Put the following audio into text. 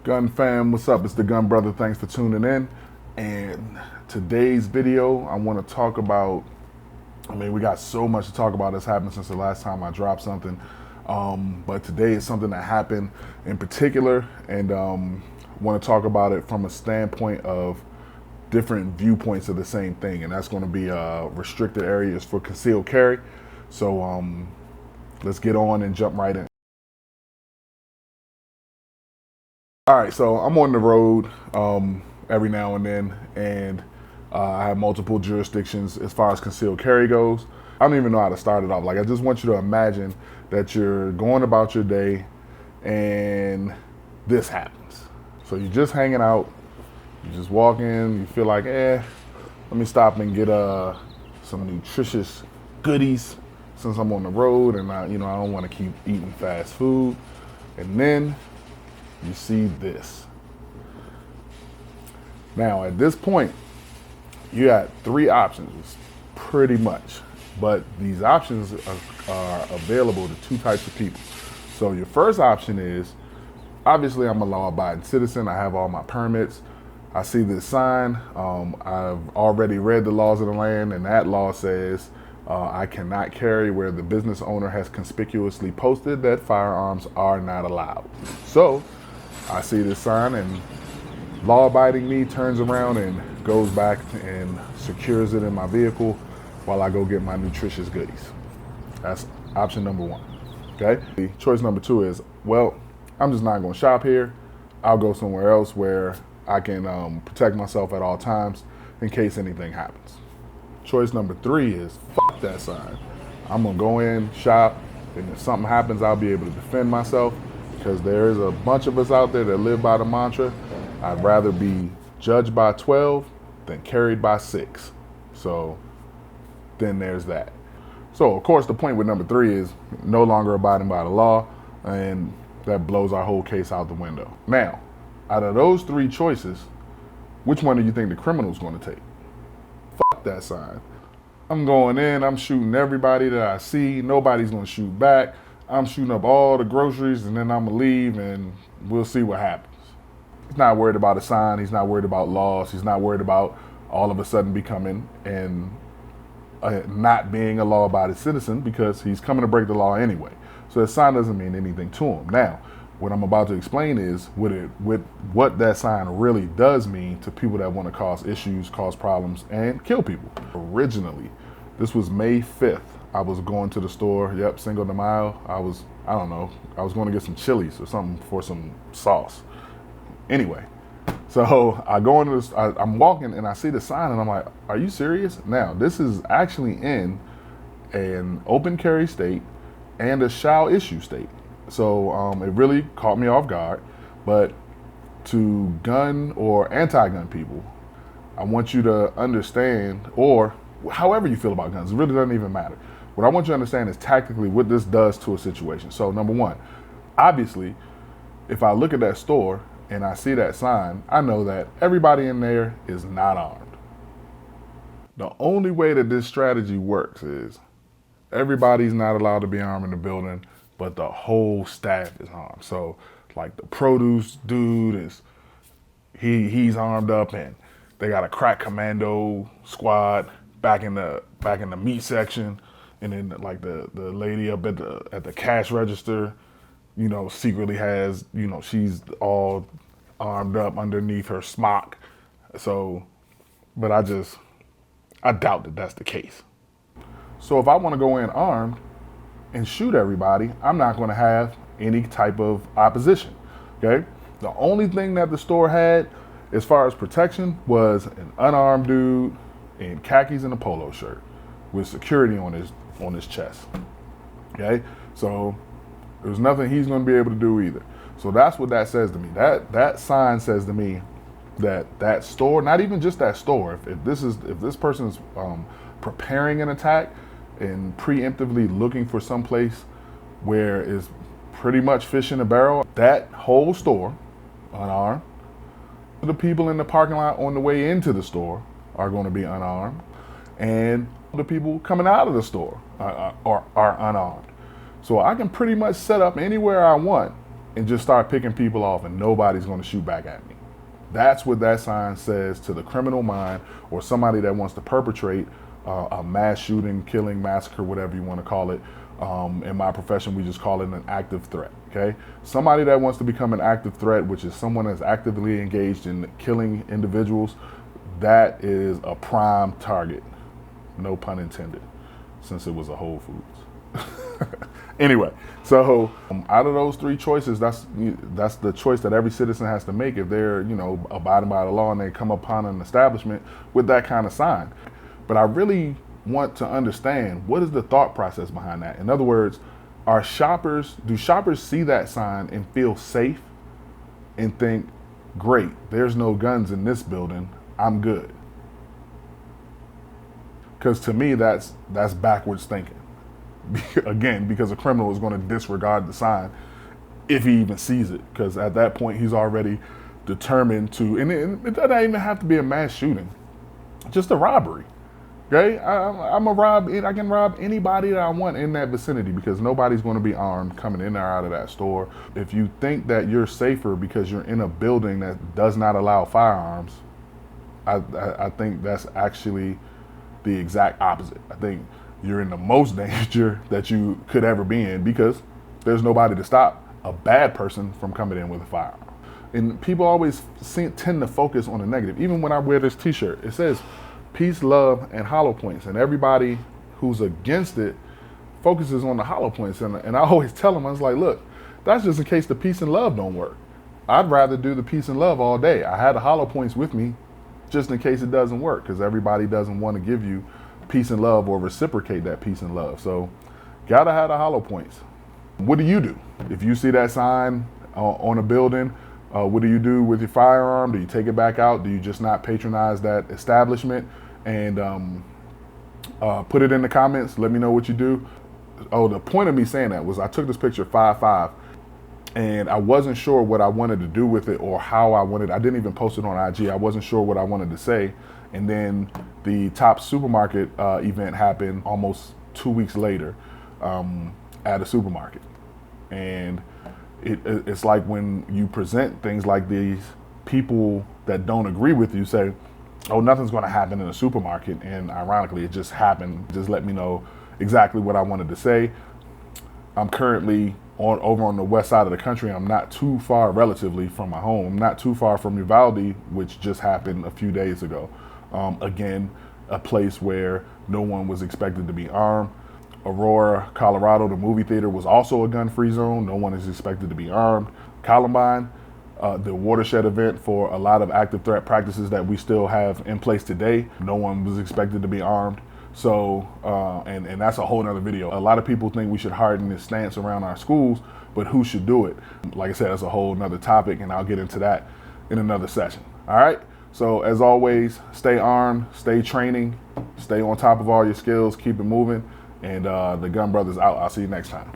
Gun fam, what's up? It's the Gun Brother. Thanks for tuning in. And today's video, I want to talk about. We got so much to talk about that's happened since the last time I dropped something. But today is something that happened in particular, and want to talk about it from a standpoint of different viewpoints of the same thing, and that's going to be restricted areas for concealed carry. So let's get on and jump right in. All right, so I'm on the road every now and then, and I have multiple jurisdictions as far as concealed carry goes. I don't even know how to start it off. Like, I just want you to imagine that you're going about your day and this happens. So you're just hanging out, you're just walking, you feel like, let me stop and get some nutritious goodies since I'm on the road, and I don't want to keep eating fast food. And then you see this. Now, at this point, you got three options, pretty much. But these options are available to two types of people. So your first option is, obviously I'm a law-abiding citizen. I have all my permits. I see this sign. I've already read the laws of the land, and that law says I cannot carry where the business owner has conspicuously posted that firearms are not allowed. So I see this sign, and law-abiding me turns around and goes back and secures it in my vehicle while I go get my nutritious goodies. That's option number one, okay? Choice number two is, well, I'm just not gonna shop here. I'll go somewhere else where I can protect myself at all times in case anything happens. Choice number three is, fuck that sign. I'm gonna go in, shop, and if something happens, I'll be able to defend myself, because there is a bunch of us out there that live by the mantra, I'd rather be judged by 12 than carried by 6. So then there's that. So of course the point with number three is no longer abiding by the law, and that blows our whole case out the window. Now, out of those three choices, which one do you think the criminal's gonna take? Fuck that sign. I'm going in, I'm shooting everybody that I see, nobody's gonna shoot back. I'm shooting up all the groceries, and then I'm gonna leave, and we'll see what happens. He's not worried about a sign. He's not worried about laws. He's not worried about all of a sudden becoming and not being a law-abiding citizen, because he's coming to break the law anyway. So the sign doesn't mean anything to him. Now, what I'm about to explain is what that sign really does mean to people that want to cause issues, cause problems, and kill people. Originally, this was May 5th. I was going to the store, Cinco de Mayo. I was going to get some chilies or something for some sauce. Anyway, so I go into this, I'm walking and I see the sign and I'm like, are you serious? Now, this is actually in an open carry state and a shall issue state. So it really caught me off guard. But to gun or anti-gun people, I want you to understand, or however you feel about guns, it really doesn't even matter. What I want you to understand is tactically what this does to a situation. So number one, obviously, if I look at that store and I see that sign, I know that everybody in there is not armed. The only way that this strategy works is everybody's not allowed to be armed in the building, but the whole staff is armed. So like the produce dude he's armed up, and they got a crack commando squad back in the meat section. And then like the lady up at the cash register, secretly has, she's all armed up underneath her smock. So, but I doubt that that's the case. So if I want to go in armed and shoot everybody, I'm not going to have any type of opposition, okay? The only thing that the store had as far as protection was an unarmed dude in khakis and a polo shirt with security on his chest, okay? So there's nothing he's going to be able to do either. So that's what that says to me. That sign says to me that store, not even just that store, if this person is preparing an attack and preemptively looking for some place where it's pretty much fish in a barrel, that whole store, unarmed, the people in the parking lot on the way into the store are going to be unarmed, and the people coming out of the store are unarmed. So I can pretty much set up anywhere I want and just start picking people off, and nobody's going to shoot back at me. That's what that sign says to the criminal mind, or somebody that wants to perpetrate a mass shooting, killing, massacre, whatever you want to call it. In my profession, we just call it an active threat, okay? Somebody that wants to become an active threat, which is someone that's actively engaged in killing individuals, that is a prime target. No pun intended, since it was a Whole Foods. Anyway, so out of those three choices, that's the choice that every citizen has to make if they're, abiding by the law and they come upon an establishment with that kind of sign. But I really want to understand, what is the thought process behind that? In other words, do shoppers see that sign and feel safe and think, great, there's no guns in this building, I'm good? Because to me, that's backwards thinking. Again, because a criminal is going to disregard the sign if he even sees it, because at that point he's already determined to, and it doesn't even have to be a mass shooting, just a robbery. Okay, I can rob anybody that I want in that vicinity, because nobody's going to be armed coming in or out of that store. If you think that you're safer because you're in a building that does not allow firearms, I think that's actually the exact opposite. I think you're in the most danger that you could ever be in, because there's nobody to stop a bad person from coming in with a firearm. And people always tend to focus on the negative. Even when I wear this t-shirt, it says peace, love, and hollow points. And everybody who's against it focuses on the hollow points. And I always tell them, I was like, look, that's just in case the peace and love don't work. I'd rather do the peace and love all day. I had the hollow points with me just in case it doesn't work, because everybody doesn't want to give you peace and love or reciprocate that peace and love. So gotta have the hollow points. What do you do if you see that sign on a building? What do you do with your firearm? Do you take it back out? Do you just not patronize that establishment? And put it in the comments. Let me know what you do. Oh, the point of me saying that was I took this picture 5/5, and I wasn't sure what I wanted to do with it or how I wanted. I didn't even post it on IG. I wasn't sure what I wanted to say. And then the Top supermarket event happened almost 2 weeks later at a supermarket. And it's like when you present things like these, people that don't agree with you say, oh, nothing's going to happen in a supermarket. And ironically, it just happened. Just let me know exactly what I wanted to say. I'm currently over on the west side of the country. I'm not too far relatively from my home. I'm not too far from Uvalde, which just happened a few days ago. Again, a place where no one was expected to be armed. Aurora, Colorado, the movie theater, was also a gun-free zone. No one is expected to be armed. Columbine, the watershed event for a lot of active threat practices that we still have in place today, no one was expected to be armed. So, and that's a whole nother video. A lot of people think we should harden this stance around our schools, but who should do it? Like I said, that's a whole nother topic, and I'll get into that in another session. All right? So as always, stay armed, stay training, stay on top of all your skills, keep it moving, and the Gun Brothers out. I'll see you next time.